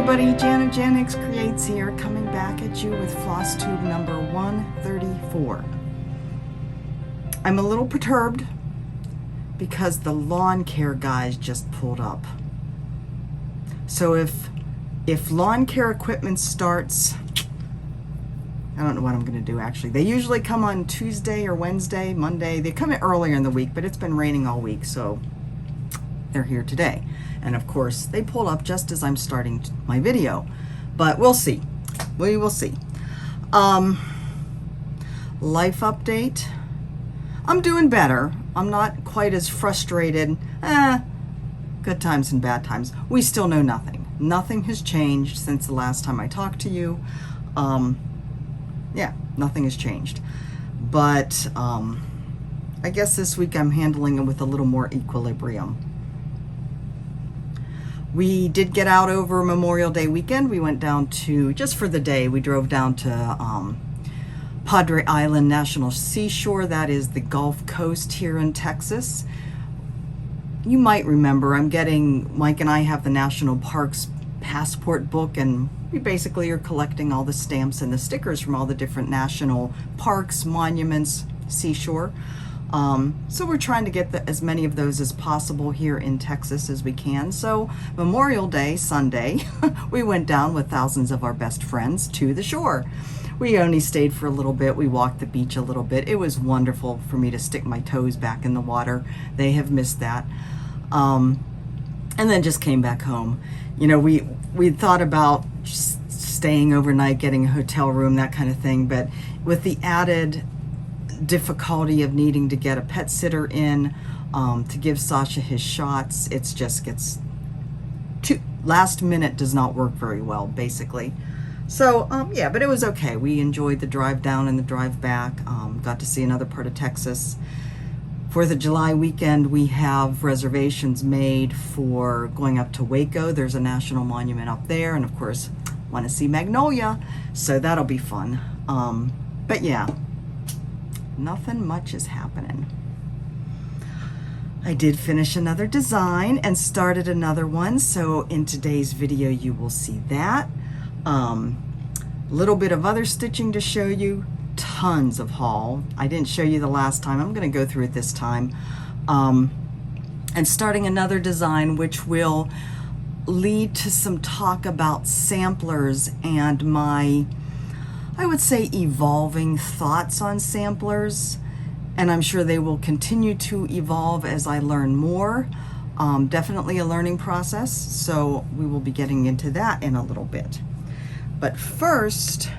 everybody, Hicks Creates here, coming back at you with Flosstube number 134. I'm a little perturbed because the lawn care guys just pulled up. So if lawn care equipment starts, I don't know what I'm going to do actually. They usually come on Tuesday or Wednesday, Monday. They come in earlier in the week, but it's been raining all week, so they're here today. And of course, they pull up just as I'm starting my video, but we'll see. We will see. Life update. I'm doing better. I'm not quite as frustrated. Good times and bad times. We still know nothing. Nothing has changed since the last time I talked to you. Yeah, nothing has changed. But I guess this week I'm handling it with a little more equilibrium. We did get out over Memorial Day weekend. We went down to, just for the day, we drove down to Padre Island National Seashore. That is the Gulf Coast here in Texas. You might remember, Mike and I have the National Parks passport book, and we basically are collecting all the stamps and the stickers from all the different national parks, monuments, seashore. So we're trying to get as many of those as possible here in Texas as we can. So Memorial Day, Sunday, we went down with thousands of our best friends to the shore. We only stayed for a little bit. We walked the beach a little bit. It was wonderful for me to stick my toes back in the water. They have missed that. And then just came back home. You know, we thought about just staying overnight, getting a hotel room, that kind of thing. But with the added difficulty of needing to get a pet sitter in to give Sasha his shots, it just gets too last minute, does not work very well basically. So yeah, but it was okay. We enjoyed the drive down and the drive back. Got to see another part of Texas. For the July weekend, we have reservations made for going up to Waco. There's a national monument up there, and of course want to see Magnolia, so that'll be fun. But yeah, nothing much is happening. I did finish another design and started another one, so in today's video you will see that. Little bit of other stitching to show you, tons of haul. I didn't show you the last time. I'm going to go through it this time. And starting another design which will lead to some talk about samplers and my, I would say, evolving thoughts on samplers, and I'm sure they will continue to evolve as I learn more. Definitely a learning process, so we will be getting into that in a little bit. But first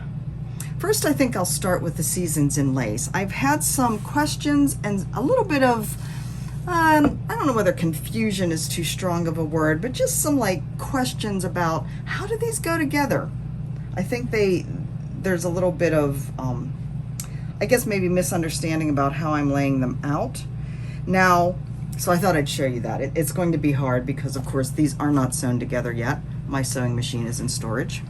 I think I'll start with the seasons in lace. I've had some questions and a little bit of, I don't know whether confusion is too strong of a word, but just some like questions about how do these go together. I think there's a little bit of, I guess maybe misunderstanding about how I'm laying them out. Now, so I thought I'd show you that. It's going to be hard because of course these are not sewn together yet. My sewing machine is in storage.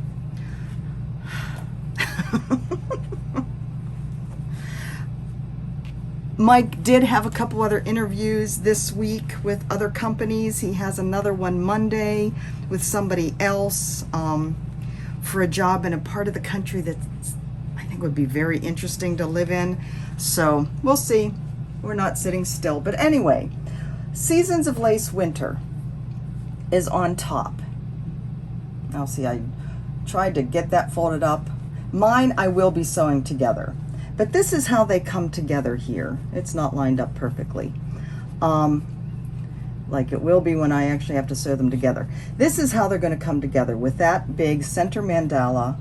Mike did have a couple other interviews this week with other companies. He has another one Monday with somebody else for a job in a part of the country that I think would be very interesting to live in. So we'll see. We're not sitting still. But anyway, Seasons of Lace Winter is on top. Now see, I tried to get that folded up. Mine I will be sewing together. But this is how they come together here. It's not lined up perfectly. Like it will be when I actually have to sew them together. This is how they're going to come together with that big center mandala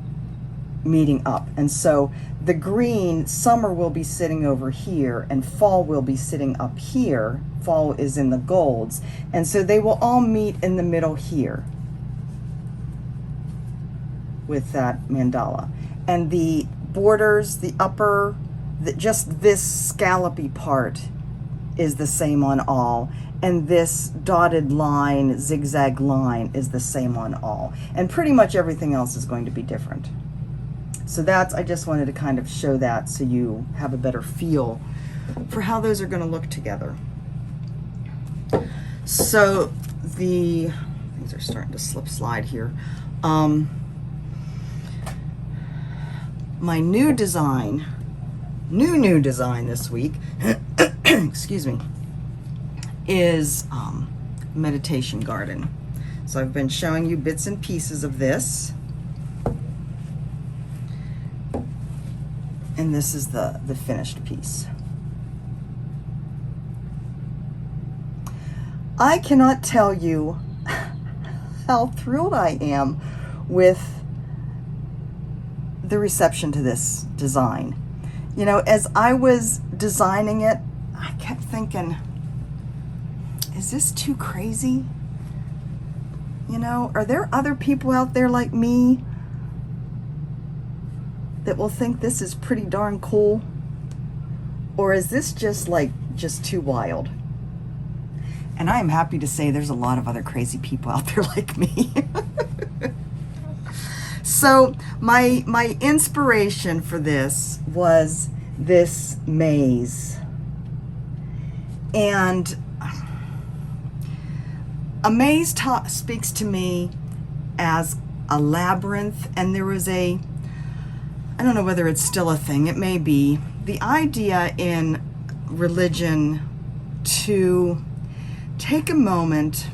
meeting up. And so the green, summer will be sitting over here and fall will be sitting up here. Fall is in the golds. And so they will all meet in the middle here with that mandala. And the borders, the upper, just this scallopy part is the same on all, and this dotted line, zigzag line is the same on all, and pretty much everything else is going to be different. So that's, I just wanted to kind of show that so you have a better feel for how those are going to look together. So these are starting to slip slide here. My new design this week, excuse me, is meditation garden. So I've been showing you bits and pieces of this. And this is the finished piece. I cannot tell you how thrilled I am with the reception to this design. You know, as I was designing it, I kept thinking, is this too crazy? You know, are there other people out there like me that will think this is pretty darn cool? Or is this just too wild? And I am happy to say there's a lot of other crazy people out there like me. So my inspiration for this was this maze. And a maze speaks to me as a labyrinth, and there was I don't know whether it's still a thing, it may be, the idea in religion to take a moment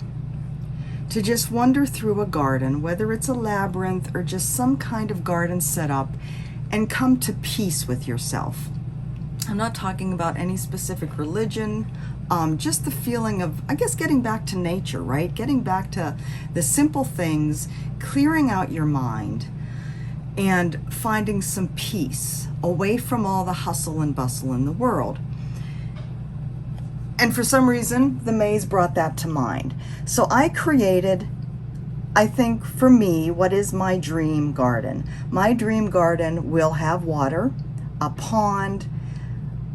to just wander through a garden, whether it's a labyrinth or just some kind of garden setup, and come to peace with yourself. I'm not talking about any specific religion, just the feeling of, I guess, getting back to nature, right? Getting back to the simple things, clearing out your mind, and finding some peace away from all the hustle and bustle in the world. And for some reason, the maze brought that to mind. So I created, I think for me, what is my dream garden. My dream garden will have water, a pond,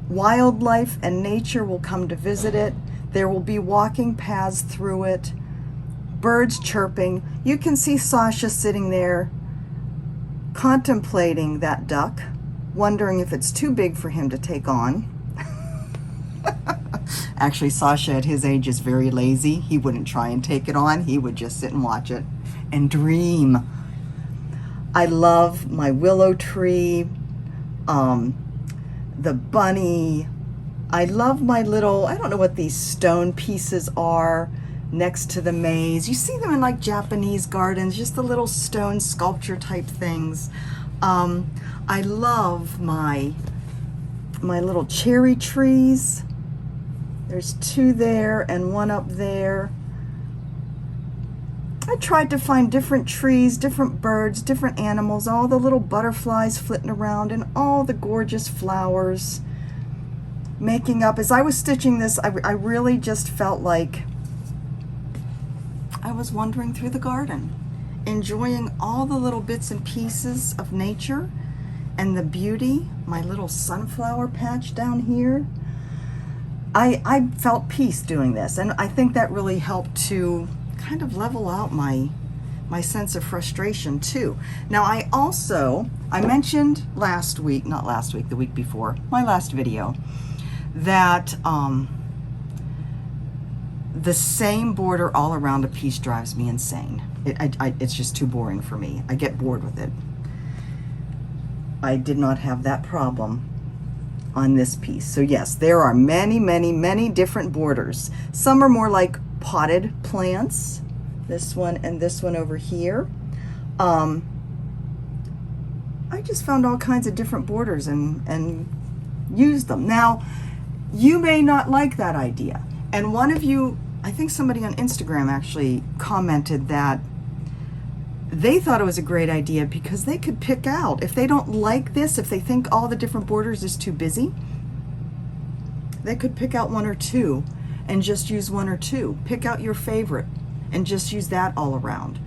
wildlife and nature will come to visit it. There will be walking paths through it, birds chirping. You can see Sasha sitting there contemplating that duck, wondering if it's too big for him to take on. Actually, Sasha at his age is very lazy. He wouldn't try and take it on. He would just sit and watch it and dream. I love my willow tree, the bunny. I love my little, I don't know what these stone pieces are next to the maze. You see them in like Japanese gardens, just the little stone sculpture type things. I love my little cherry trees. There's two there and one up there. I tried to find different trees, different birds, different animals, all the little butterflies flitting around, and all the gorgeous flowers making up. As I was stitching this, I really just felt like I was wandering through the garden, enjoying all the little bits and pieces of nature and the beauty. My little sunflower patch down here. I felt peace doing this, and I think that really helped to kind of level out my sense of frustration too. Now I mentioned last week, not last week, the week before, my last video, that the same border all around a piece drives me insane. It's just too boring for me. I get bored with it. I did not have that problem on this piece. So yes, there are many, many, many different borders. Some are more like potted plants, this one and this one over here. I just found all kinds of different borders and used them. Now, you may not like that idea. And one of you, I think somebody on Instagram actually commented that they thought it was a great idea because they could pick out, if they don't like this, if they think all the different borders is too busy, they could pick out one or two and just use one or two. Pick out your favorite and just use that all around.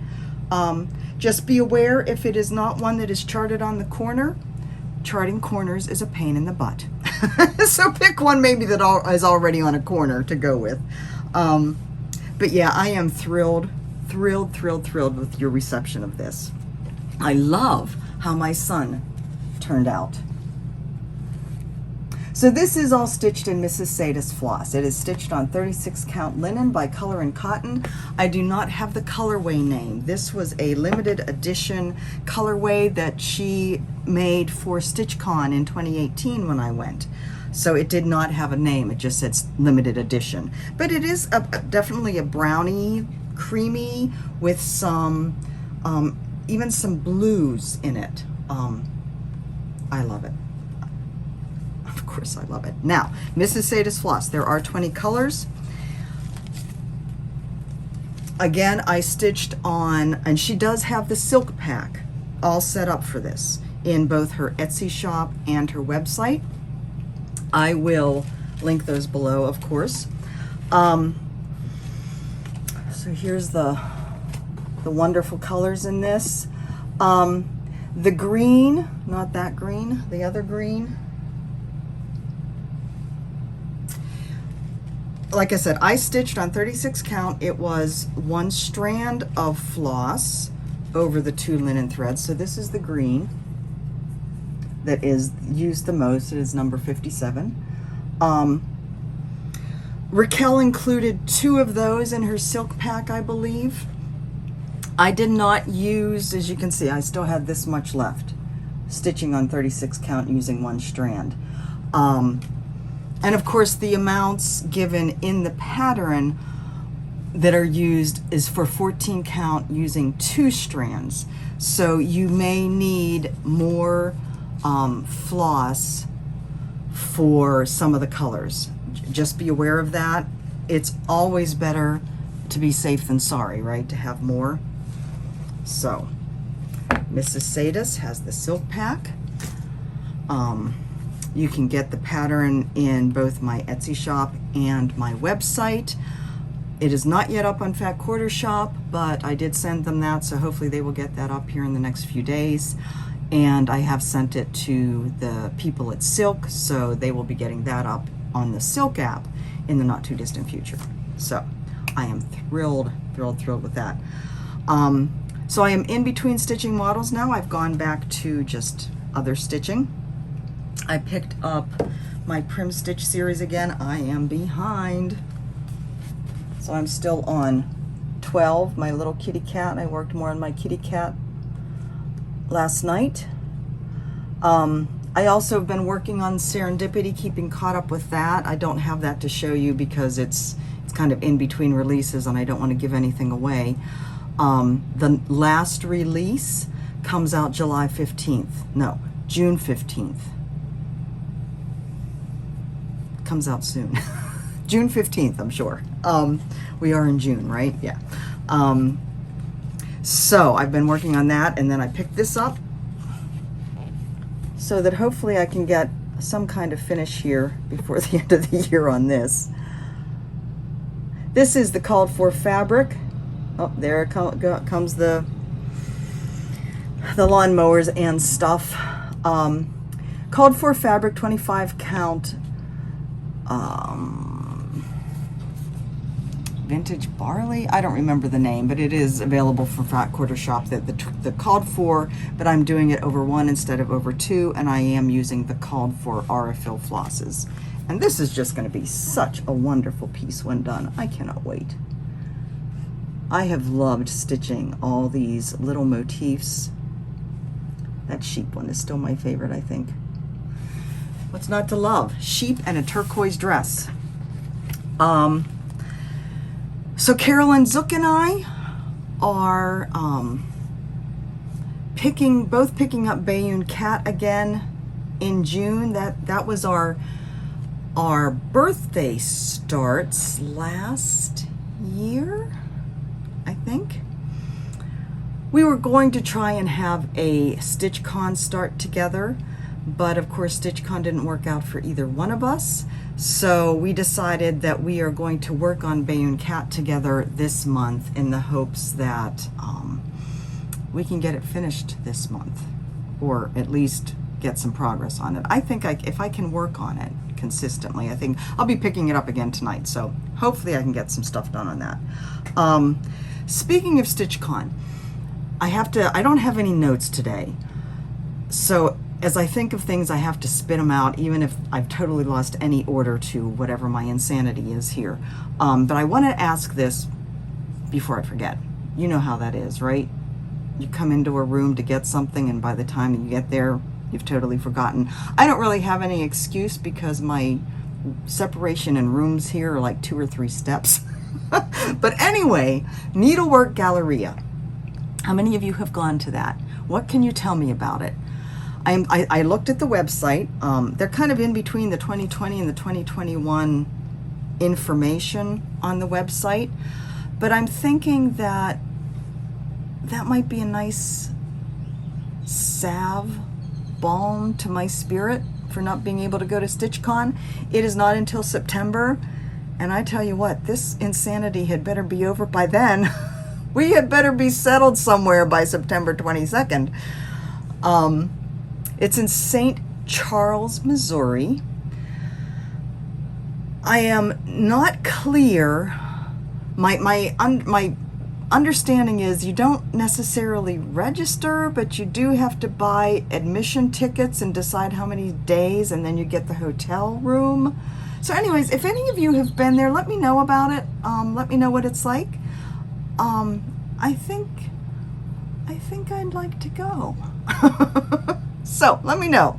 Just be aware, if it is not one that is charted on the corner, charting corners is a pain in the butt. So pick one maybe that is already on a corner to go with. But yeah, I am thrilled with your reception of this. I love how my son turned out. So this is all stitched in Mrs. Sedas floss. It is stitched on 36 count linen by Color and Cotton. I do not have the colorway name. This was a limited edition colorway that she made for StitchCon in 2018 when I went. So it did not have a name, it just said limited edition. But it is definitely a brownie, creamy, with some, even some blues in it. I love it. Of course I love it. Now, Mrs. Sedas floss, there are 20 colors. Again, I stitched on, and she does have the silk pack all set up for this in both her Etsy shop and her website. I will link those below, of course. So here's the wonderful colors in this. The green, not that green, the other green. Like I said, I stitched on 36 count. It was 1 strand of floss over the 2 linen threads. So this is the green that is used the most. It is number 57. Raquel included 2 of those in her silk pack, I believe. I did not use, as you can see, I still had this much left, stitching on 36 count using 1 strand. And of course the amounts given in the pattern that are used is for 14 count using 2 strands. So you may need more floss for some of the colors. Just be aware of that. It's always better to be safe than sorry, right? To have more. So Mrs. Sedas has the silk pack. You can get the pattern in both my Etsy shop and my website. It is not yet up on Fat Quarter Shop, but I did send them that, so hopefully they will get that up here in the next few days. And I have sent it to the people at Silk, so they will be getting that up on the Silk app in the not too distant future. So I am thrilled with that. So I am in between stitching models now. I've gone back to just other stitching. I picked up my Prim Stitch series again. I am behind. So I'm still on 12, my little kitty cat. I worked more on my kitty cat last night. I also have been working on Serendipity, keeping caught up with that. I don't have that to show you because it's kind of in between releases and I don't want to give anything away. The last release comes out July 15th. No, June 15th. Comes out soon. June 15th, I'm sure. We are in June, right? Yeah. So I've been working on that, and then I picked this up so that hopefully I can get some kind of finish here before the end of the year on this. This is the called for fabric. Oh, there comes the lawnmowers and stuff. Called for fabric, 25 count. Vintage barley, I don't remember the name, but it is available from Fat Quarter Shop. The called for, but I'm doing it over 1 instead of over 2, and I am using the called for Aurifil flosses. And this is just going to be such a wonderful piece when done. I cannot wait. I have loved stitching all these little motifs. That sheep one is still my favorite, I think. What's not to love? Sheep and a turquoise dress. So Carolyn Zook and I are both picking up Bayeux Cat again in June. That was our birthday starts last year, I think. We were going to try and have a StitchCon start together, but of course StitchCon didn't work out for either one of us. So we decided that we are going to work on Bayeux Cat together this month in the hopes that we can get it finished this month, or at least get some progress on it. I think if I can work on it consistently, I think I'll be picking it up again tonight. So hopefully I can get some stuff done on that. Speaking of StitchCon, I don't have any notes today. So as I think of things, I have to spit them out, even if I've totally lost any order to whatever my insanity is here. But I want to ask this before I forget. You know how that is, right? You come into a room to get something, and by the time you get there, you've totally forgotten. I don't really have any excuse because my separation in rooms here are like 2 or 3 steps. But anyway, Needlework Galleria. How many of you have gone to that? What can you tell me about it? I looked at the website. They're kind of in between the 2020 and the 2021 information on the website, but I'm thinking that that might be a nice salve balm to my spirit for not being able to go to StitchCon. It is not until September, and I tell you what, this insanity had better be over by then. We had better be settled somewhere by September 22nd. It's in St. Charles, Missouri. I am not clear. My understanding is you don't necessarily register, but you do have to buy admission tickets and decide how many days, and then you get the hotel room. So anyways, if any of you have been there, let me know about it. Let me know what it's like. I think I'd like to go. So let me know.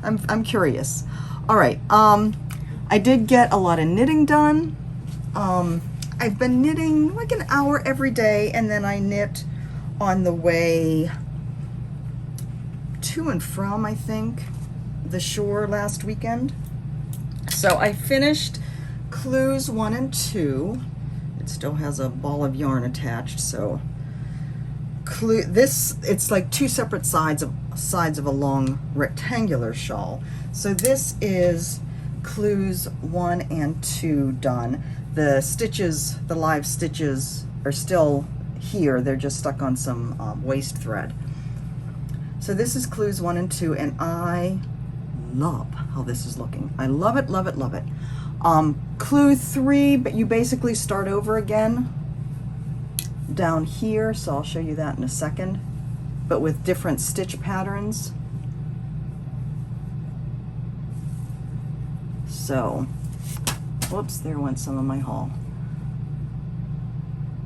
I'm curious. All right. I did get a lot of knitting done. I've been knitting like an hour every day, and then I knit on the way to and from, I think, the shore last weekend. So I finished Clues 1 and 2. It still has a ball of yarn attached, so it's like 2 separate sides of a long rectangular shawl. So this is Clues 1 and 2 done. The stitches, the live stitches, are still here. They're just stuck on some waste thread. So this is Clues 1 and 2, and I love how this is looking. I love it, love it, love it. Clue 3, but you basically start over again down here, so I'll show you that in a second, but with different stitch patterns. So, whoops, there went some of my haul.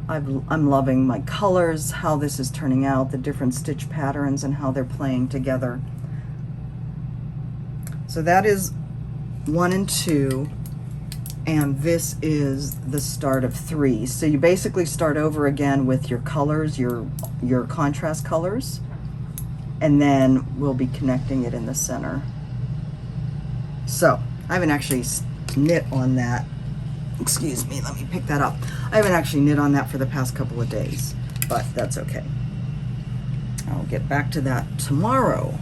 I'm loving my colors, how this is turning out, the different stitch patterns and how they're playing together. So that is 1 and 2. And this is the start of 3. So you basically start over again with your colors, your contrast colors, and then we'll be connecting it in the center. So I haven't actually knit on that. Excuse me, let me pick that up. I haven't actually knit on that for the past couple of days, but that's okay. I'll get back to that tomorrow.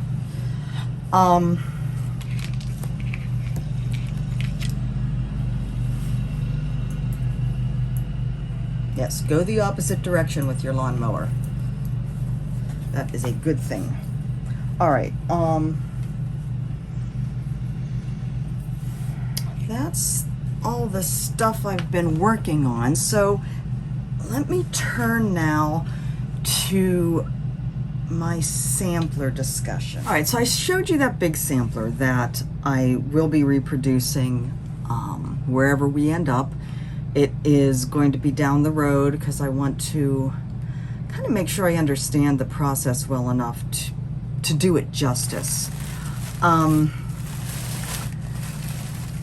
Yes, go the opposite direction with your lawnmower. That is a good thing. All right, that's all the stuff I've been working on. So let me turn now to my sampler discussion. All right, so I showed you that big sampler that I will be reproducing wherever we end up. It is going to be down the road because I want to kind of make sure I understand the process well enough to do it justice. In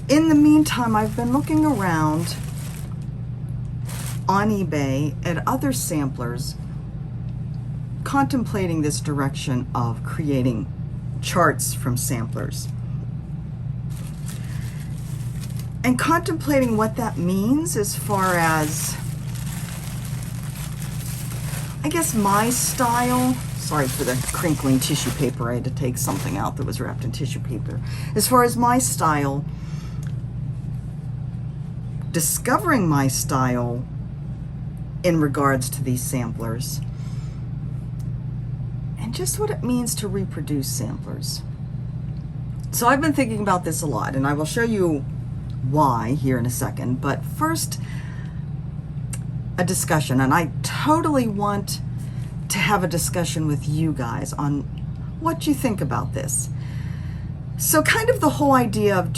the meantime, I've been looking around on eBay at other samplers, contemplating this direction of creating charts from samplers. And contemplating what that means as far as, I guess, my style. Sorry for the crinkling tissue paper. I had to take something out that was wrapped in tissue paper. As far as my style, discovering my style in regards to these samplers, and just what it means to reproduce samplers. So I've been thinking about this a lot, and I will show you why here in a second, but first a discussion, and I totally want to have a discussion with you guys on what you think about this. So kind of the whole idea of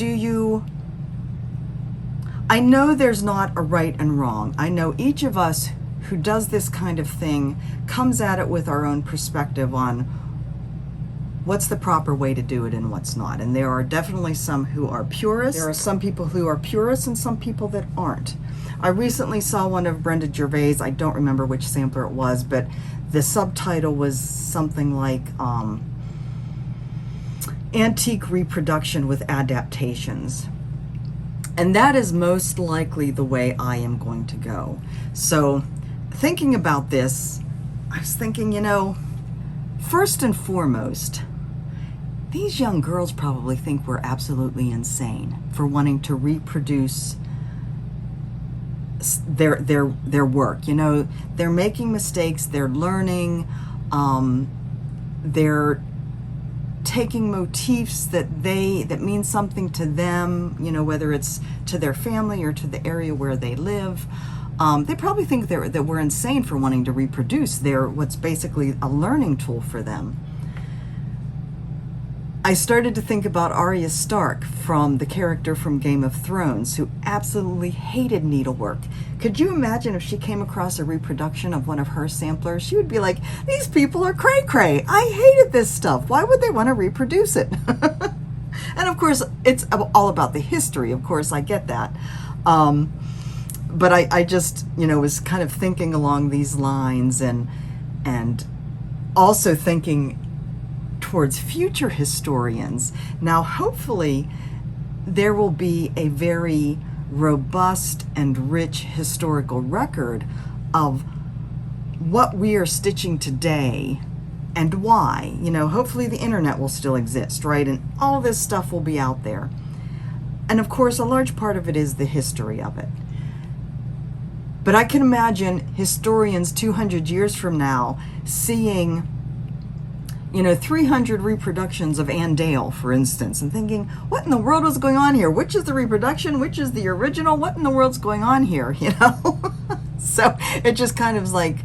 I know there's not a right and wrong. I know each of us who does this kind of thing comes at it with our own perspective on what's the proper way to do it and what's not. And there are definitely some who are purists. There are some people who are purists and some people that aren't. I recently saw one of Brenda Gervais. I don't remember which sampler it was, but the subtitle was something like Antique Reproduction with Adaptations. And that is most likely the way I am going to go. So thinking about this, I was thinking, first and foremost, these young girls probably think we're absolutely insane for wanting to reproduce their work. They're making mistakes, they're learning, they're taking motifs that mean something to them, whether it's to their family or to the area where they live. They probably think that we're insane for wanting to reproduce what's basically a learning tool for them. I started to think about Arya Stark, from the character from Game of Thrones, who absolutely hated needlework. Could you imagine if she came across a reproduction of one of her samplers? She would be like, these people are cray-cray. I hated this stuff. Why would they want to reproduce it? And of course, it's all about the history. Of course, I get that. But I just, was kind of thinking along these lines and also thinking towards future historians. Now, hopefully, there will be a very robust and rich historical record of what we are stitching today and why. Hopefully the internet will still exist, right? And all this stuff will be out there. And of course, a large part of it is the history of it. But I can imagine historians 200 years from now seeing 300 reproductions of Ann Dale, for instance, and thinking, what in the world is going on here? Which is the reproduction? Which is the original? What in the world's going on here? So it just kind of is like,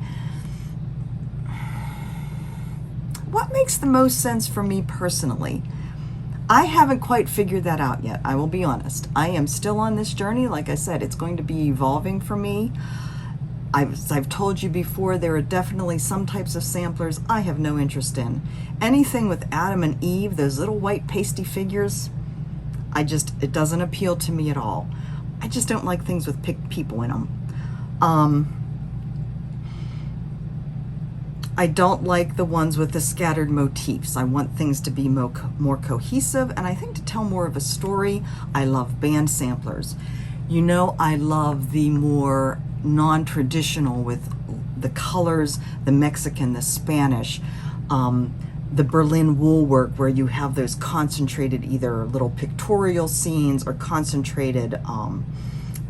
what makes the most sense for me personally? I haven't quite figured that out yet. I will be honest. I am still on this journey. Like I said, it's going to be evolving for me. I've told you before, there are definitely some types of samplers I have no interest in. Anything with Adam and Eve, those little white pasty figures, it doesn't appeal to me at all. I just don't like things with people in them. I don't like the ones with the scattered motifs. I want things to be more cohesive, and I think to tell more of a story. I love band samplers. I love the more non-traditional, with the colors, the Mexican, the Spanish, the Berlin wool work, where you have those concentrated either little pictorial scenes or concentrated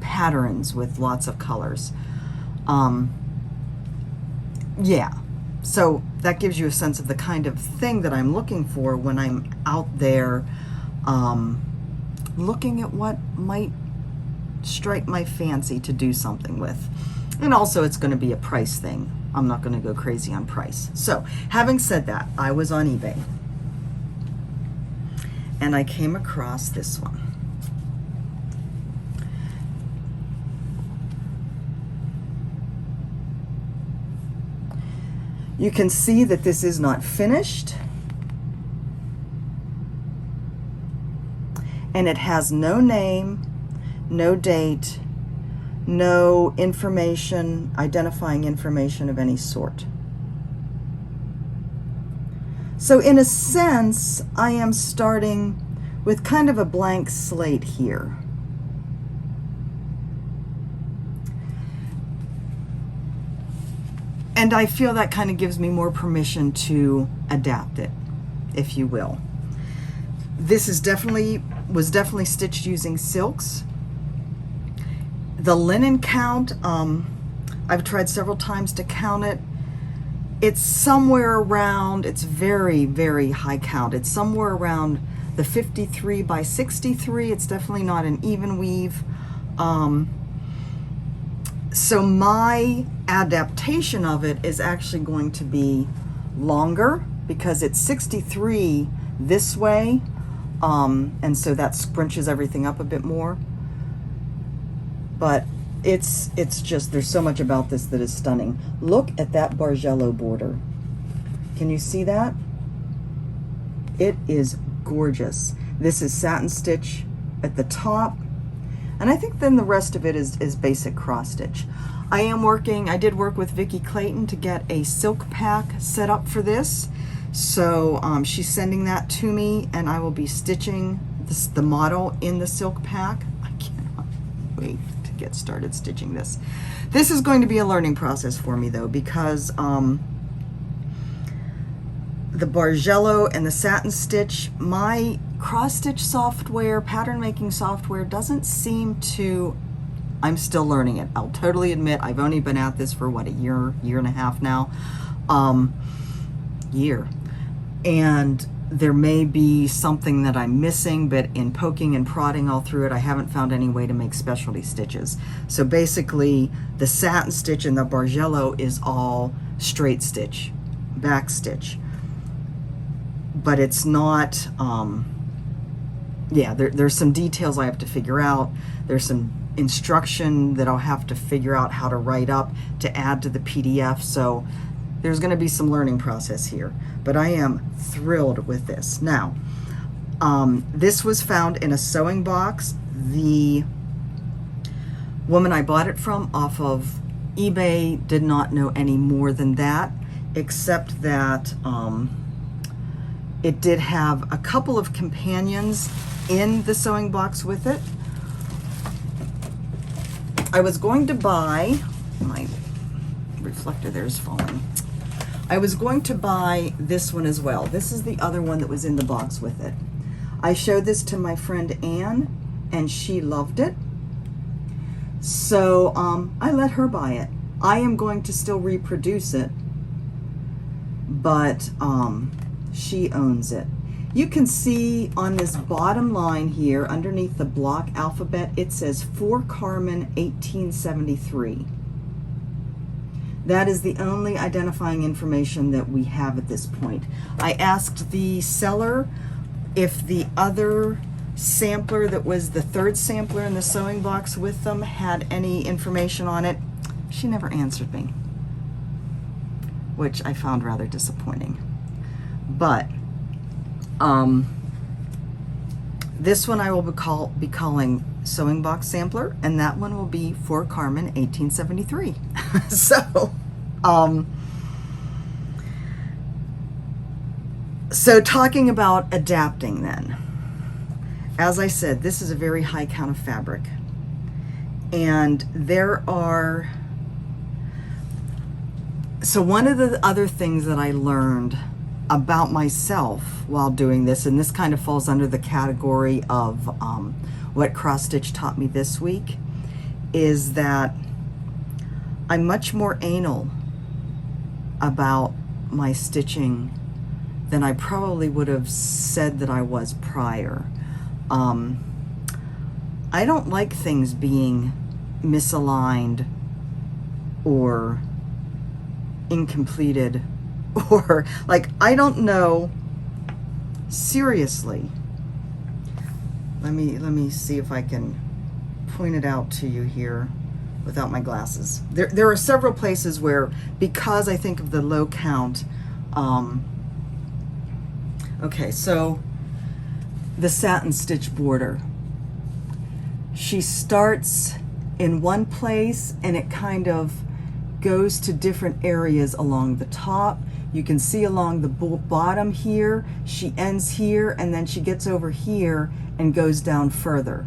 patterns with lots of colors. Yeah, so that gives you a sense of the kind of thing that I'm looking for when I'm out there looking at what might strike my fancy to do something with. And also, it's going to be a price thing. I'm not going to go crazy on price. So having said that, I was on eBay and I came across this one. You can see that this is not finished, and it has no name, no date, no information, identifying information of any sort. So in a sense, I am starting with kind of a blank slate here. And I feel that kind of gives me more permission to adapt it, if you will. This was definitely stitched using silks. The linen count, I've tried several times to count it. It's somewhere around, it's very, very high count. It's somewhere around the 53 by 63. It's definitely not an even weave. So my adaptation of it is actually going to be longer, because it's 63 this way, and so that scrunches everything up a bit more. But it's just, there's so much about this that is stunning. Look at that Bargello border. Can you see that? It is gorgeous. This is satin stitch at the top, and I think then the rest of it is basic cross stitch. I did work with Vicki Clayton to get a silk pack set up for this. So she's sending that to me, and I will be stitching the model in the silk pack. I cannot wait to get started stitching this. This is going to be a learning process for me though, because the Bargello and the satin stitch, my cross stitch software, pattern making software doesn't seem to, I'm still learning it. I'll totally admit I've only been at this for what, a year and a half now. And there may be something that I'm missing, but in poking and prodding all through it, I haven't found any way to make specialty stitches. So basically the satin stitch and the Bargello is all straight stitch, back stitch. But it's not, yeah, there's some details I have to figure out. There's some instruction that I'll have to figure out how to write up to add to the PDF. So there's going to be some learning process here, but I am thrilled with this. Now, this was found in a sewing box. The woman I bought it from off of eBay did not know any more than that, except that it did have a couple of companions in the sewing box with it. I was going to buy, my reflector there is falling. I was going to buy this one as well. This is the other one that was in the box with it. I showed this to my friend Anne, and she loved it. So I let her buy it. I am going to still reproduce it, but she owns it. You can see on this bottom line here, underneath the block alphabet, it says for Carmen 1873. That is the only identifying information that we have at this point. I asked the seller if the other sampler that was the third sampler in the sewing box with them had any information on it. She never answered me, which I found rather disappointing. But this one I will be calling sewing box sampler, and that one will be for Carmen 1873. So talking about adapting then, as I said, this is a very high count of fabric, and there are, so one of the other things that I learned about myself while doing this, and this kind of falls under the category of what cross stitch taught me this week, is that I'm much more anal about my stitching than I probably would have said that I was prior. I don't like things being misaligned or incompleted, or like, I don't know, seriously. Let me see if I can point it out to you here without my glasses. There are several places where, because I think of the low count, okay, so the satin stitch border, she starts in one place and it kind of goes to different areas along the top. You can see along the bottom here, she ends here, and then she gets over here and goes down further.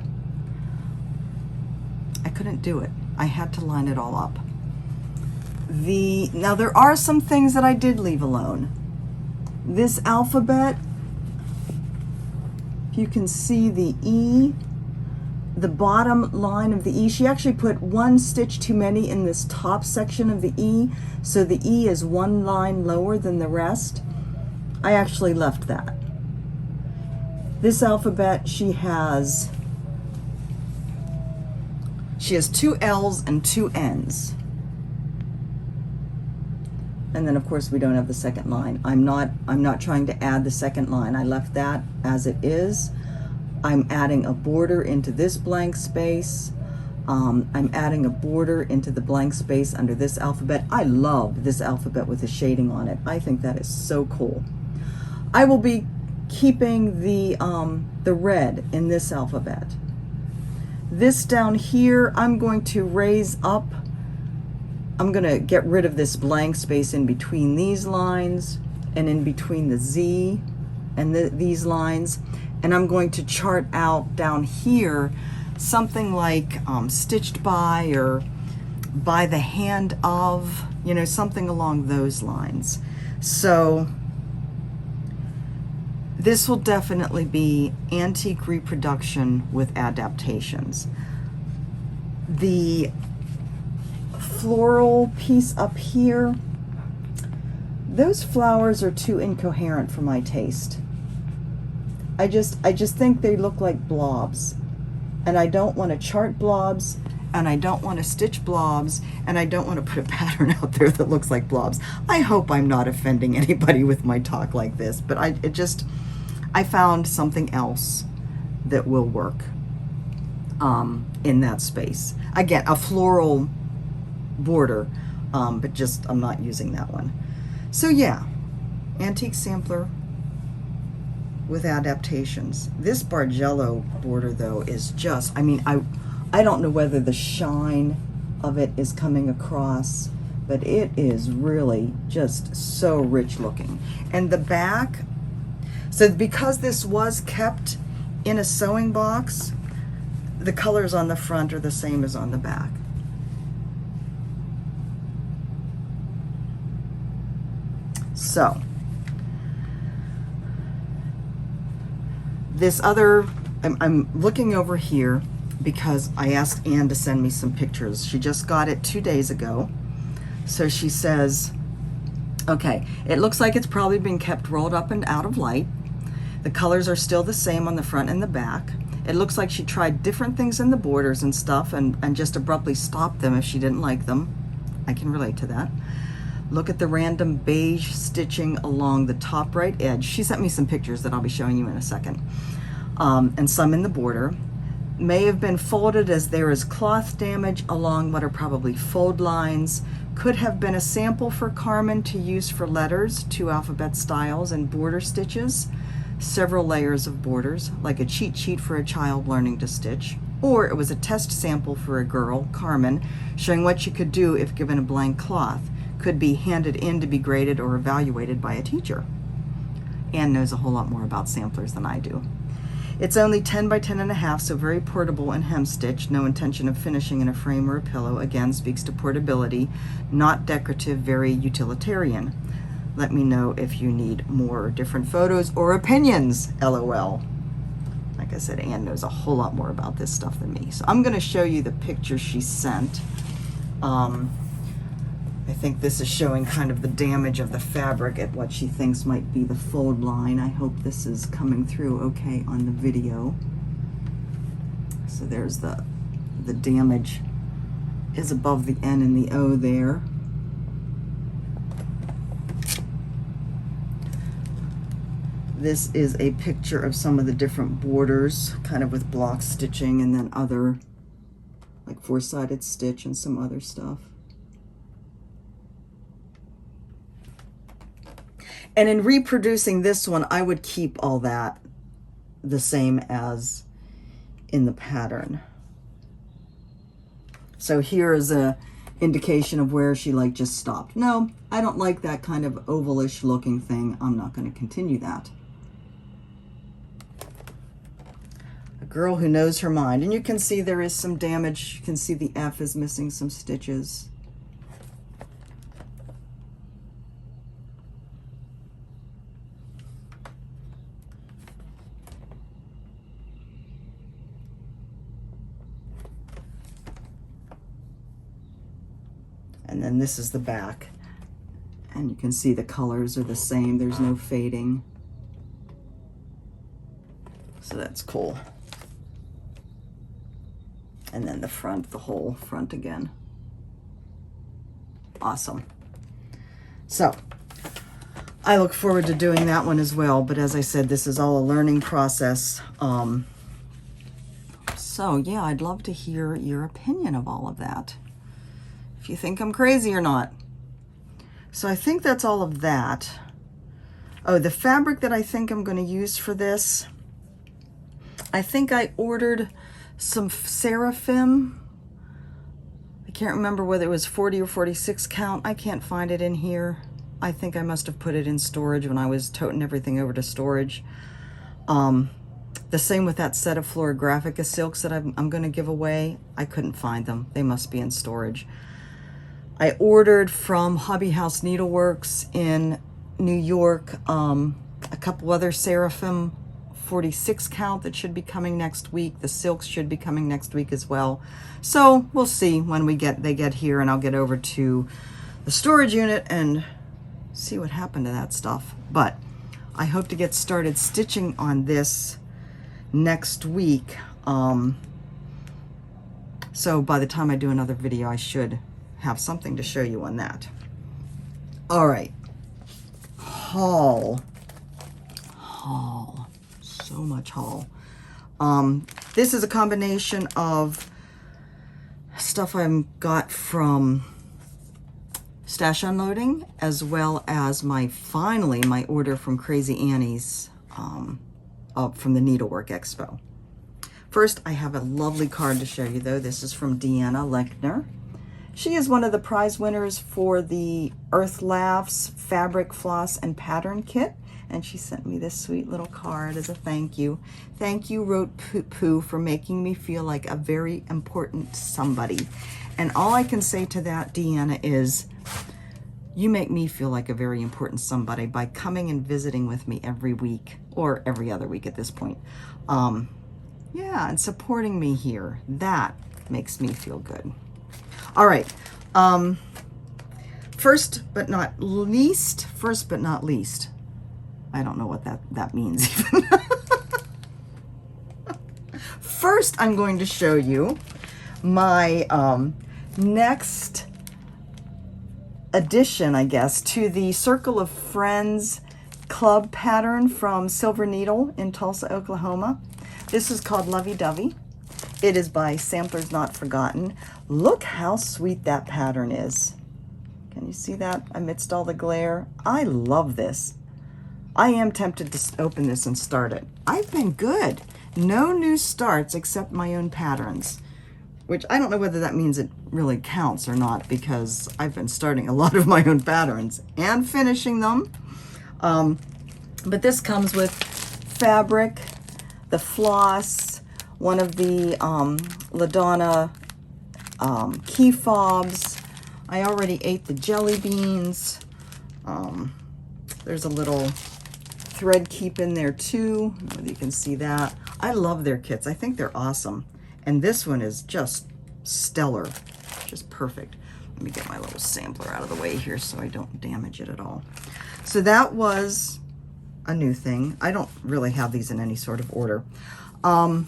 I couldn't do it. I had to line it all up. Now there are some things that I did leave alone. This alphabet, you can see the E, the bottom line of the E. She actually put one stitch too many in this top section of the E, so the E is one line lower than the rest. I actually left that. This alphabet, she has two L's and two N's. And then of course we don't have the second line. I'm not trying to add the second line. I left that as it is. I'm adding a border into this blank space. I'm adding a border into the blank space under this alphabet. I love this alphabet with the shading on it. I think that is so cool. I will be keeping the red in this alphabet. This down here, I'm going to raise up. I'm going to get rid of this blank space in between these lines and in between the Z and these lines. And I'm going to chart out down here something like stitched by or by the hand of, you know, something along those lines. So this will definitely be antique reproduction with adaptations. The floral piece up here, those flowers are too incoherent for my taste. I just think they look like blobs, and I don't want to chart blobs, and I don't want to stitch blobs, and I don't want to put a pattern out there that looks like blobs. I hope I'm not offending anybody with my talk like this, but I found something else that will work in that space. Again, a floral border, but just I'm not using that one. So yeah, antique sampler with adaptations. This Bargello border though is just, I mean, I don't know whether the shine of it is coming across, but it is really just so rich looking. And the back, so because this was kept in a sewing box, the colors on the front are the same as on the back. So this other, I'm looking over here because I asked Anne to send me some pictures. She just got it 2 days ago. So she says, okay, it looks like it's probably been kept rolled up and out of light. The colors are still the same on the front and the back. It looks like she tried different things in the borders and stuff and just abruptly stopped them if she didn't like them. I can relate to that. Look at the random beige stitching along the top right edge. She sent me some pictures that I'll be showing you in a second. And some in the border. May have been folded as there is cloth damage along what are probably fold lines. Could have been a sample for Carmen to use for letters, 2 alphabet styles, and border stitches. Several layers of borders, like a cheat sheet for a child learning to stitch. Or it was a test sample for a girl, Carmen, showing what she could do if given a blank cloth. Could be handed in to be graded or evaluated by a teacher. Anne knows a whole lot more about samplers than I do. It's only 10 by 10.5, so very portable and hem stitched. No intention of finishing in a frame or a pillow. Again, speaks to portability, not decorative, very utilitarian. Let me know if you need more different photos or opinions, LOL. Like I said, Anne knows a whole lot more about this stuff than me. So I'm going to show you the picture she sent. I think this is showing kind of the damage of the fabric at what she thinks might be the fold line. I hope this is coming through okay on the video. So there's the damage is above the N and the O there. This is a picture of some of the different borders, kind of with block stitching and then other, like 4-sided stitch and some other stuff. And in reproducing this one, I would keep all that the same as in the pattern. So here is a indication of where she like just stopped. No, I don't like that kind of ovalish looking thing. I'm not going to continue that. A girl who knows her mind. And you can see there is some damage. You can see the F is missing some stitches. And then this is the back, and you can see the colors are the same. There's no fading, so that's cool. And then the front, the whole front again. Awesome. So I look forward to doing that one as well, but as I said, this is all a learning process. So yeah, I'd love to hear your opinion of all of that. If you think I'm crazy or not. So I think that's all of that. Oh, the fabric that I think I'm going to use for this, I think I ordered some Seraphim. I can't remember whether it was 40 or 46 count. I can't find it in here. I think I must have put it in storage when I was toting everything over to storage. The same with that set of Florographica silks that I'm going to give away. I couldn't find them. They must be in storage. I ordered from Hobby House Needleworks in New York a couple other Seraphim 46 count that should be coming next week. The silks should be coming next week as well. So we'll see when they get here, and I'll get over to the storage unit and see what happened to that stuff. But I hope to get started stitching on this next week. So by the time I do another video, I should have something to show you on that. All right. Haul. So much haul. This is a combination of stuff I got from Stash Unloading, as well as my order from Crazy Annie's from the Needlework Expo. First, I have a lovely card to show you, though. This is from Deanna Lechner. She is one of the prize winners for the Earth Laughs Fabric, Floss, and Pattern Kit, and she sent me this sweet little card as a thank you. Thank you, wrote Poo, for making me feel like a very important somebody. And all I can say to that, Deanna, is you make me feel like a very important somebody by coming and visiting with me every week, or every other week at this point. Yeah, and supporting me here. That makes me feel good. All right. First but not least. I don't know what that means even. First, I'm going to show you my next addition, I guess, to the Circle of Friends club pattern from Silver Needle in Tulsa, Oklahoma. This is called Lovey Dovey. It is by Samplers Not Forgotten. Look how sweet that pattern is. Can you see that amidst all the glare? I love this. I am tempted to open this and start it. I've been good. No new starts except my own patterns, which I don't know whether that means it really counts or not, because I've been starting a lot of my own patterns and finishing them. But this comes with fabric, the floss, one of the LaDonna key fobs. I already ate the jelly beans. There's a little thread keep in there too, whether you can see that. I love their kits. I think they're awesome. And this one is just stellar, just perfect. Let me get my little sampler out of the way here so I don't damage it at all. So that was a new thing. I don't really have these in any sort of order. Let's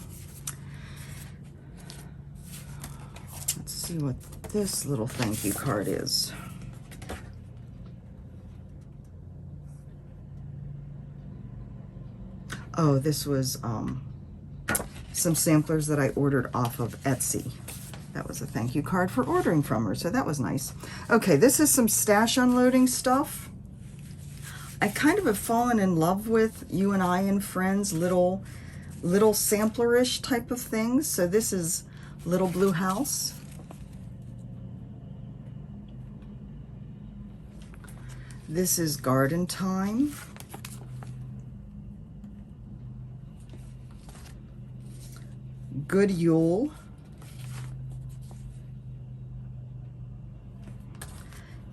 see what this little thank you card is. Oh, this was some samplers that I ordered off of Etsy. That was a thank you card for ordering from her, so that was nice. Okay, this is some Stash Unloading stuff. I kind of have fallen in love with You and I and Friends little sampler-ish type of things. So this is Little Blue House. This is Garden Time. Good Yule.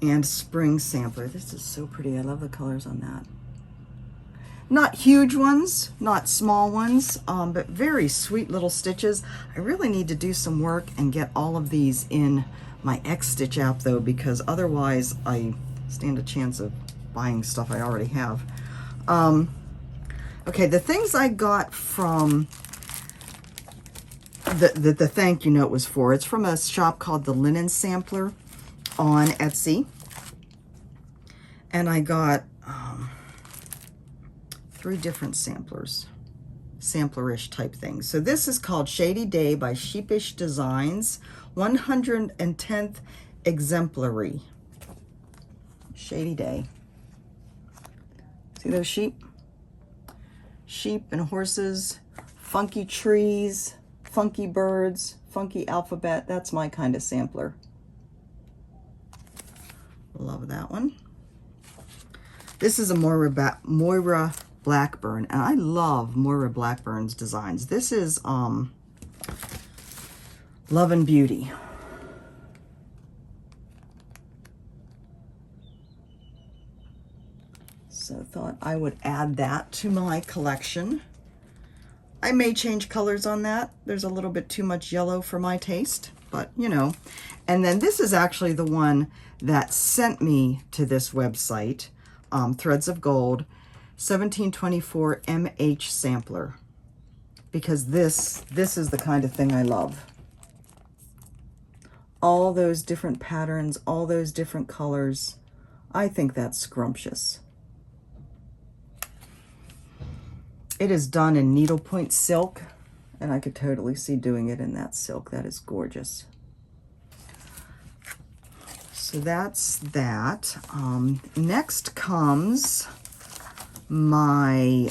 And Spring Sampler. This is so pretty. I love the colors on that. Not huge ones, not small ones, but very sweet little stitches. I really need to do some work and get all of these in my X Stitch app though, because otherwise I stand a chance of buying stuff I already have. Okay, the things I got from the thank you note was for, it's from a shop called the Linen Sampler on Etsy. And I got 3 different samplers. samplerish type thing. So this is called Shady Day by Sheepish Designs, 110th exemplary. Shady Day. See those sheep? Sheep and horses, funky trees, funky birds, funky alphabet. That's my kind of sampler. Love that one. This is a Moira Blackburn, and I love Moira Blackburn's designs. This is Love and Beauty. So thought I would add that to my collection. I may change colors on that. There's a little bit too much yellow for my taste, but you know. And then this is actually the one that sent me to this website, Threads of Gold, 1724 MH sampler, because this is the kind of thing I love. All those different patterns, all those different colors. I think that's scrumptious. It is done in needlepoint silk, and I could totally see doing it in that silk. That is gorgeous. So that's that. Next comes my,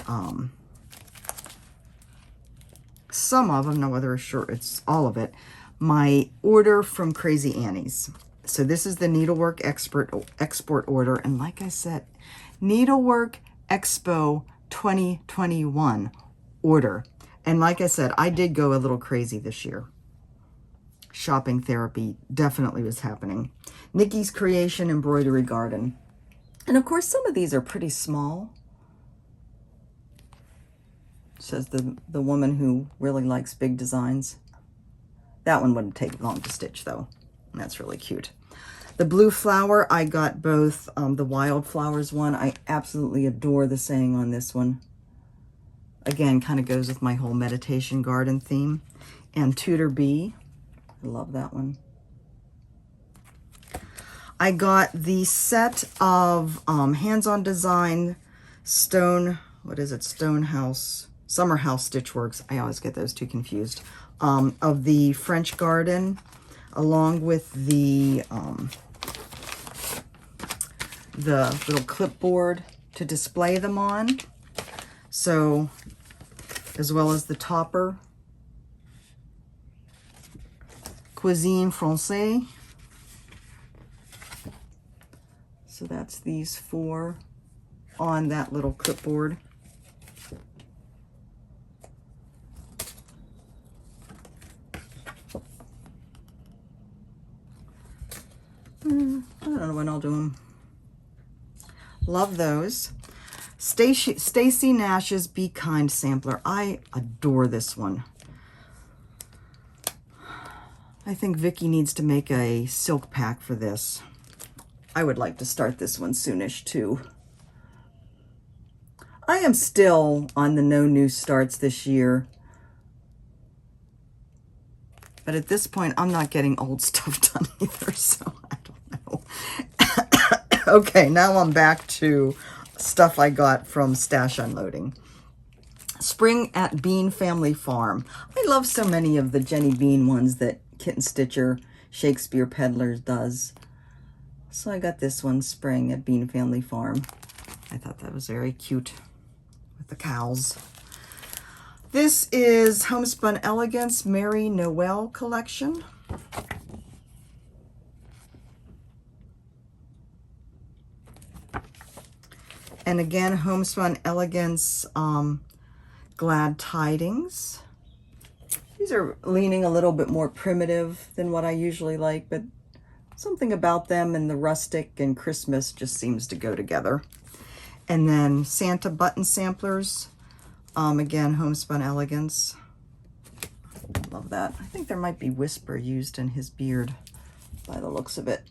some of them, no other sure it's all of it, my order from Crazy Annie's. So this is the Needlework export order, and like I said, Needlework Expo 2021 order. And like I said, I did go a little crazy this year. Shopping therapy definitely was happening. Nikki's Creation Embroidery Garden. And of course, some of these are pretty small. Says the woman who really likes big designs. That one wouldn't take long to stitch though. And that's really cute. The blue flower, I got both the Wildflowers one. I absolutely adore the saying on this one. Again, kind of goes with my whole meditation garden theme. And Tudor Bee, I love that one. I got the set of hands-on design Summer House Stitchworks. I always get those two confused. Of the French Garden, along with the little clipboard to display them on. So, as well as the topper. Cuisine Française. So that's these four on that little clipboard. I don't know when I'll do them. Love those. Stacy Nash's Be Kind sampler. I adore this one. I think Vicki needs to make a silk pack for this. I would like to start this one soonish too. I am still on the no new starts this year. But at this point, I'm not getting old stuff done either, so I don't know. Okay, now I'm back to stuff I got from Stash Unloading. Spring at Bean Family Farm. I love so many of the Jenny Bean ones that Kitten Stitcher Shakespeare Peddlers does. So I got this one, Spring at Bean Family Farm. I thought that was very cute with the cows. This is Homespun Elegance Mary Noel collection. And again, Homespun Elegance Glad Tidings. These are leaning a little bit more primitive than what I usually like, but something about them and the rustic and Christmas just seems to go together. And then Santa Button Samplers. Again, Homespun Elegance. Love that. I think there might be Whisper used in his beard by the looks of it.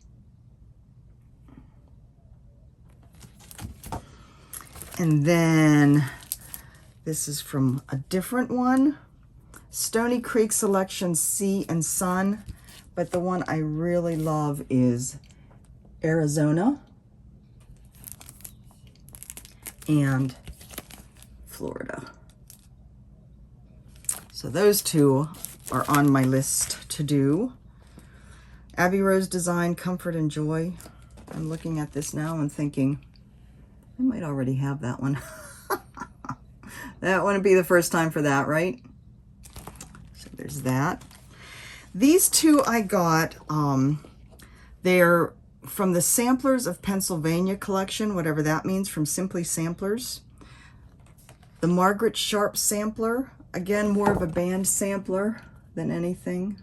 And then this is from a different one. Stoney Creek Selection Sea and Sun. But the one I really love is Arizona and Florida. So those two are on my list to do. Abbey Rose Design, Comfort and Joy. I'm looking at this now and thinking, I might already have that one. That wouldn't be the first time for that, right? So there's that. These two I got, they're from the Samplers of Pennsylvania collection, whatever that means, from Simply Samplers. The Margaret Sharp sampler, again, more of a band sampler than anything.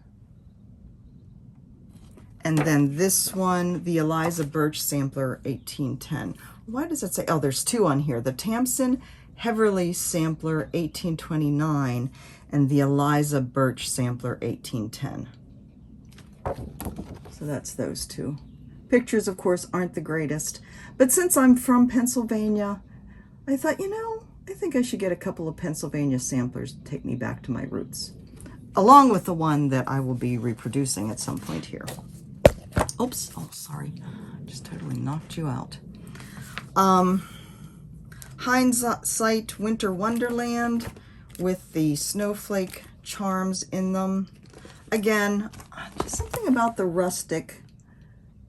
And then this one, the Eliza Birch sampler, 1810. Why does it say, oh, there's two on here. The Tamsin Heverly sampler, 1829, and the Eliza Birch sampler, 1810. So that's those two. Pictures, of course, aren't the greatest, but since I'm from Pennsylvania, I thought, you know, I think I should get a couple of Pennsylvania samplers to take me back to my roots, along with the one that I will be reproducing at some point here. Oops, oh, sorry, just totally knocked you out. Hindsight Winter Wonderland with the snowflake charms in them. Again, just something about the rustic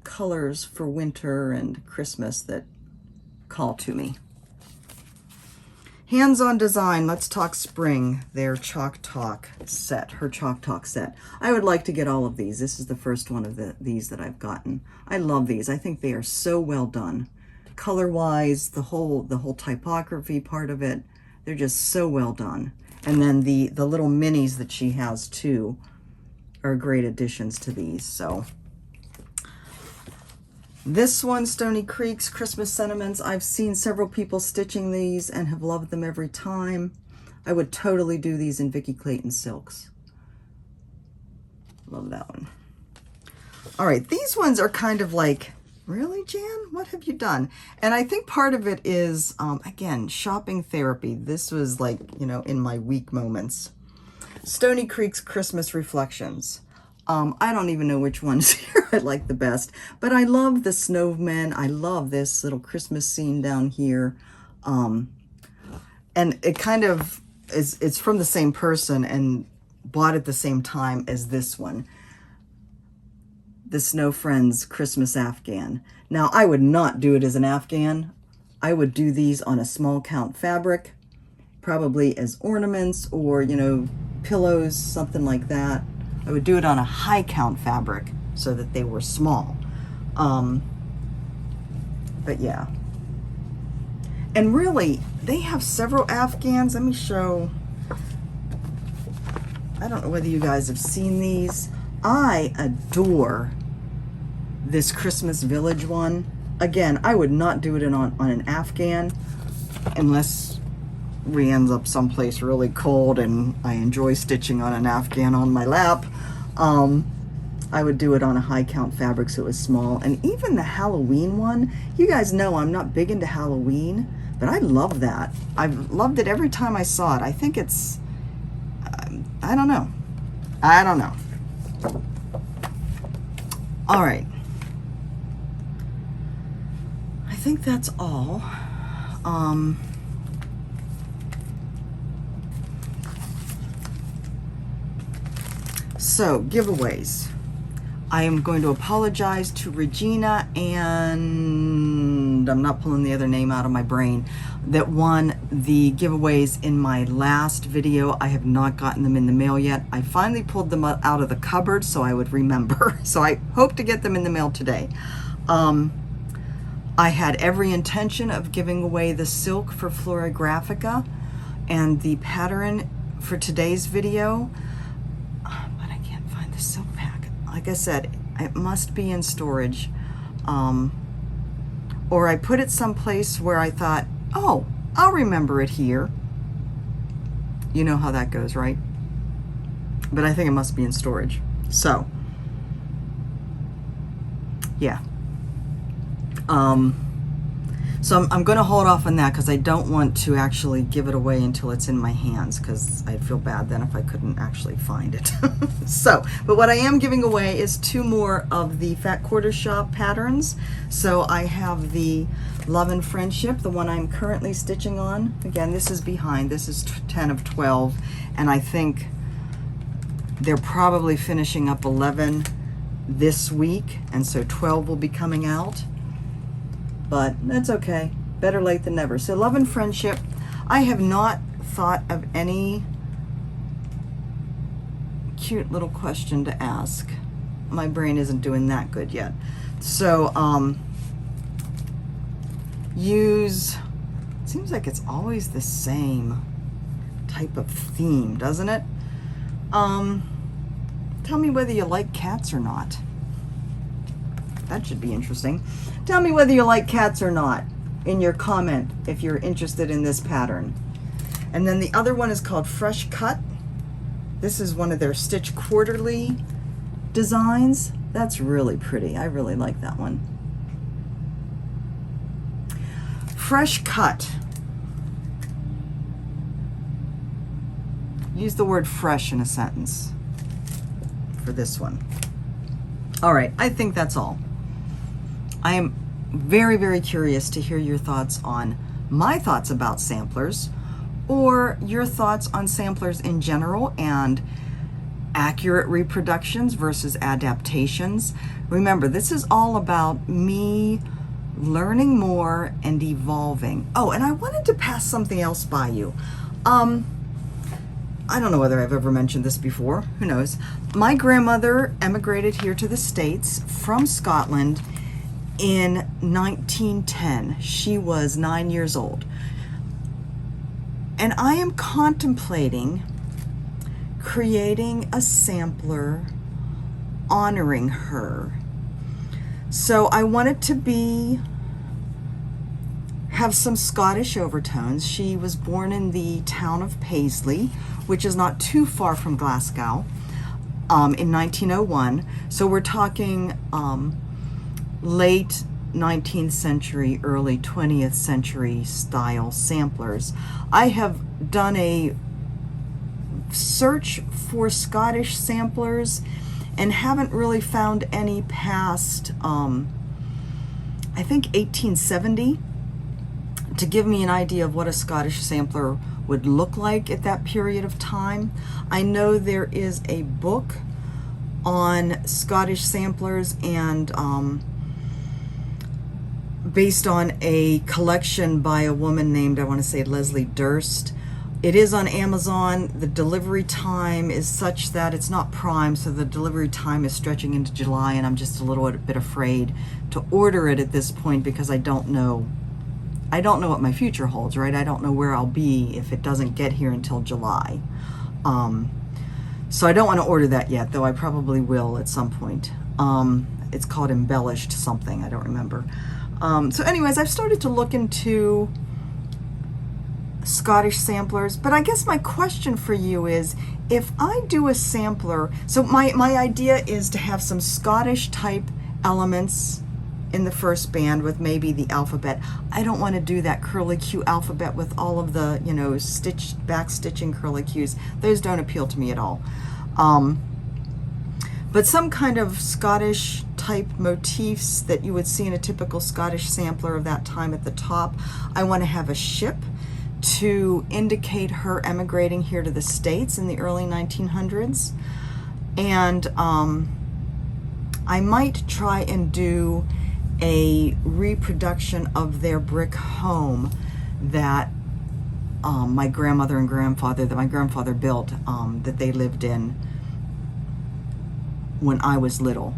colors for winter and Christmas that call to me. Hands on Design, Let's Talk Spring, their Chalk Talk set, her Chalk Talk set. I would like to get all of these. This is the first one of these that I've gotten. I love these. I think they are so well done. Color-wise, the whole typography part of it, they're just so well done. And then the little minis that she has too are great additions to these. So this one, Stoney Creek's Christmas Sentiments, I've seen several people stitching these and have loved them every time. I would totally do these in Vicki Clayton silks. Love that one. All right, these ones are kind of like, really, Jan? What have you done? And I think part of it is, again, shopping therapy. This was like, you know, in my weak moments. Stoney Creek's Christmas Reflections. I don't even know which ones here I like the best, but I love the snowmen. I love this little Christmas scene down here. And it kind of is, it's from the same person and bought at the same time as this one. The Snow Friends Christmas Afghan. Now, I would not do it as an Afghan. I would do these on a small count fabric, probably as ornaments or, you know, pillows, something like that. I would do it on a high count fabric so that they were small. But yeah. And really, they have several Afghans. Let me show. I don't know whether you guys have seen these. I adore this Christmas Village one. Again, I would not do it on an Afghan unless we ends up someplace really cold and I enjoy stitching on an Afghan on my lap. I would do it on a high count fabric so it was small. And even the Halloween one, you guys know I'm not big into Halloween, but I love that. I've loved it every time I saw it. I think it's, I don't know. I don't know. All right. I think that's all. So, giveaways. I am going to apologize to Regina and I'm not pulling the other name out of my brain that won the giveaways in my last video. I have not gotten them in the mail yet. I finally pulled them out of the cupboard so I would remember. So I hope to get them in the mail today. I had every intention of giving away the silk for Florigraphica and the pattern for today's video. Silk pack. Like I said, it must be in storage. Or I put it someplace where I thought, oh, I'll remember it here. You know how that goes, right? But I think it must be in storage. So, yeah. So I'm going to hold off on that because I don't want to actually give it away until it's in my hands because I'd feel bad then if I couldn't actually find it. So, but what I am giving away is 2 more of the Fat Quarter Shop patterns. So I have the Love and Friendship, the one I'm currently stitching on. Again, this is behind. This is 10 of 12. And I think They're probably finishing up 11 this week, and so 12 will be coming out. But that's okay. Better late than never. So love and friendship. I have not thought of any cute little question to ask. My brain isn't doing that good yet. So use, seems like it's always the same type of theme, doesn't it? Tell me whether you like cats or not. That should be interesting. Tell me whether you like cats or not in your comment if you're interested in this pattern. And then the other one is called Fresh Cut. This is one of their Stitch Quarterly designs. That's really pretty. I really like that one. Fresh Cut. Use the word fresh in a sentence for this one. All right, I think that's all. I am very, very curious to hear your thoughts on my thoughts about samplers, or your thoughts on samplers in general and accurate reproductions versus adaptations. Remember, this is all about me learning more and evolving. Oh, and I wanted to pass something else by you. I don't know whether I've ever mentioned this before. Who knows? My grandmother emigrated here to the States from Scotland in 1910. She was 9 years old. And I am contemplating creating a sampler honoring her. So I want it to have some Scottish overtones. She was born in the town of Paisley, which is not too far from Glasgow, in 1901. So we're talking late 19th century, early 20th century style samplers. I have done a search for Scottish samplers and haven't really found any past, I think 1870, to give me an idea of what a Scottish sampler would look like at that period of time. I know there is a book on Scottish samplers, and based on a collection by a woman named, I want to say, Leslie Durst. It is on Amazon. The delivery time is such that it's not Prime, so the delivery time is stretching into July, and I'm just a little bit afraid to order it at this point because I don't know what my future holds, right? I don't know where I'll be if it doesn't get here until July. So I don't want to order that yet, though I probably will at some point. It's called Embellished something, I don't remember. So anyways, I've started to look into Scottish samplers, but I guess my question for you is, if I do a sampler, so my idea is to have some Scottish type elements in the first band with maybe the alphabet. I don't want to do that curlicue alphabet with all of the, back stitching curlicues. Those don't appeal to me at all. But some kind of Scottish type motifs that you would see in a typical Scottish sampler of that time at the top. I want to have a ship to indicate her emigrating here to the States in the early 1900s. And I might try and do a reproduction of their brick home that my grandmother and grandfather, that my grandfather built, that they lived in when I was little.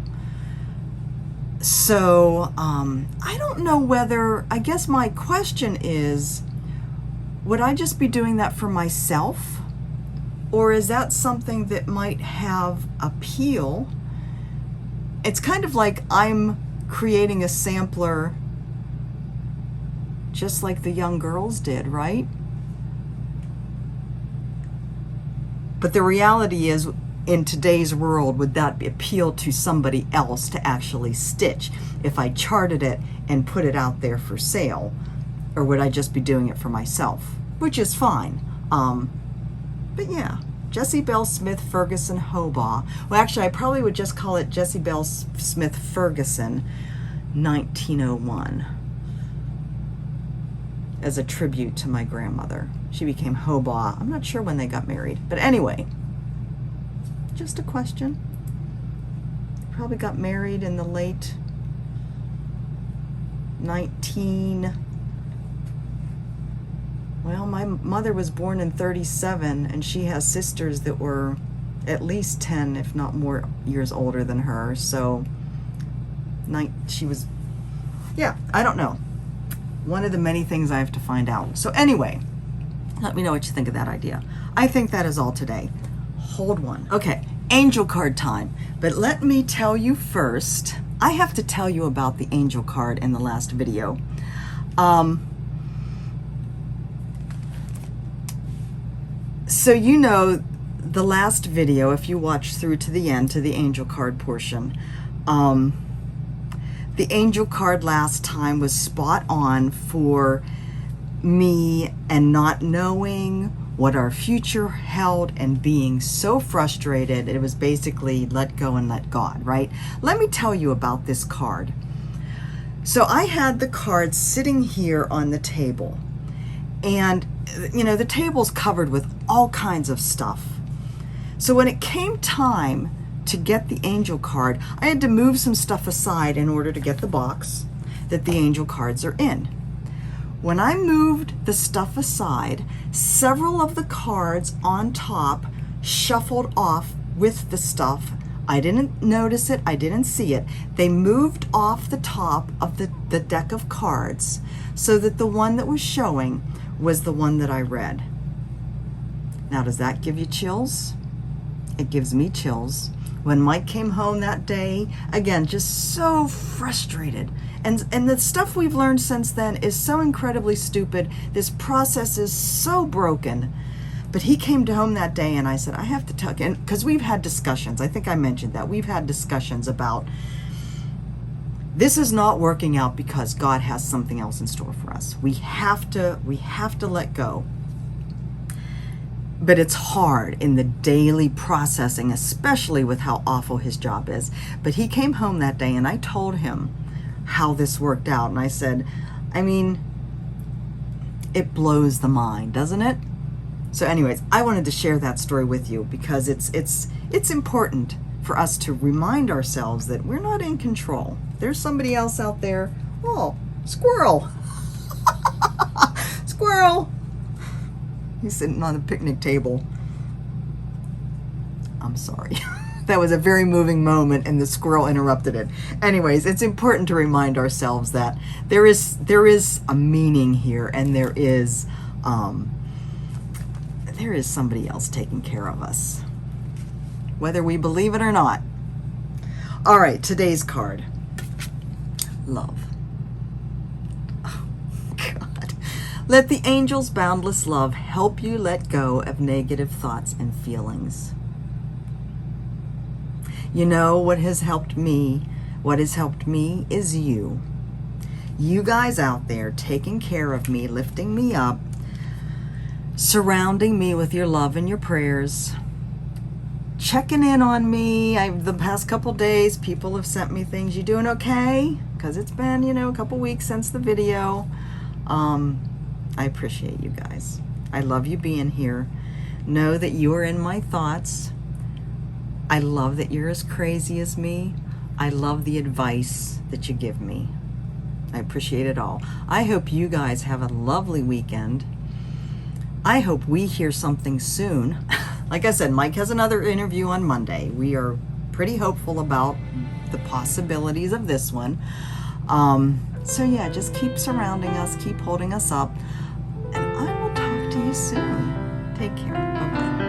So I don't know whether, I guess my question is, would I just be doing that for myself? Or is that something that might have appeal? It's kind of like I'm creating a sampler just like the young girls did, right? But the reality is, in today's world, would that appeal to somebody else to actually stitch if I charted it and put it out there for sale? Or would I just be doing it for myself? Which is fine. But yeah, Jessie Belle Smith Ferguson Hobaugh. Well, actually, I probably would just call it Jessie Belle Smith Ferguson 1901 as a tribute to my grandmother. She became Hobaugh. I'm not sure when they got married. But anyway, just a question. Probably got married in the late 19... Well, my mother was born in 37, and she has sisters that were at least 10, if not more, years older than her. So, she was, yeah, I don't know. One of the many things I have to find out. So anyway, let me know what you think of that idea. I think that is all today. Hold one. Okay, angel card time. But let me tell you first, I have to tell you about the angel card in the last video. So you know, the last video, if you watch through to the end, to the angel card portion, the angel card last time was spot on for me and not knowing what our future held and being so frustrated. It was basically let go and let God, right? Let me tell you about this card. So I had the card sitting here on the table, and you know, the table's covered with all kinds of stuff. So when it came time to get the angel card, I had to move some stuff aside in order to get the box that the angel cards are in. When I moved the stuff aside, several of the cards on top shuffled off with the stuff. I didn't notice it, I didn't see it. They moved off the top of the deck of cards so that the one that was showing was the one that I read. Now, does that give you chills? It gives me chills. When Mike came home that day, again, just so frustrated. And the stuff we've learned since then is so incredibly stupid. This process is so broken. But he came home that day and I said, I have to tell you, because we've had discussions. I think I mentioned that. We've had discussions about this is not working out because God has something else in store for us. We have to let go. But it's hard in the daily processing, especially with how awful his job is. But he came home that day and I told him how this worked out. And I said, I mean, it blows the mind, doesn't it? So anyways, I wanted to share that story with you because it's important for us to remind ourselves that we're not in control. There's somebody else out there. Oh, squirrel. Squirrel. He's sitting on the picnic table. I'm sorry. That was a very moving moment and the squirrel interrupted it. Anyways, it's important to remind ourselves that there is a meaning here, and there is somebody else taking care of us, whether we believe it or not. All right, today's card. Love. Oh, God. Let the angel's boundless love help you let go of negative thoughts and feelings. You know what has helped me? What has helped me is you. You guys out there taking care of me, lifting me up, surrounding me with your love and your prayers, checking in on me. The past couple days, people have sent me things. You doing okay? Because it's been, a couple weeks since the video. I appreciate you guys. I love you being here. Know that you are in my thoughts. I love that you're as crazy as me. I love the advice that you give me. I appreciate it all. I hope you guys have a lovely weekend. I hope we hear something soon. Like I said, Mike has another interview on Monday. We are pretty hopeful about the possibilities of this one. So yeah, just keep surrounding us, keep holding us up, and I will talk to you soon. Take care. Bye-bye.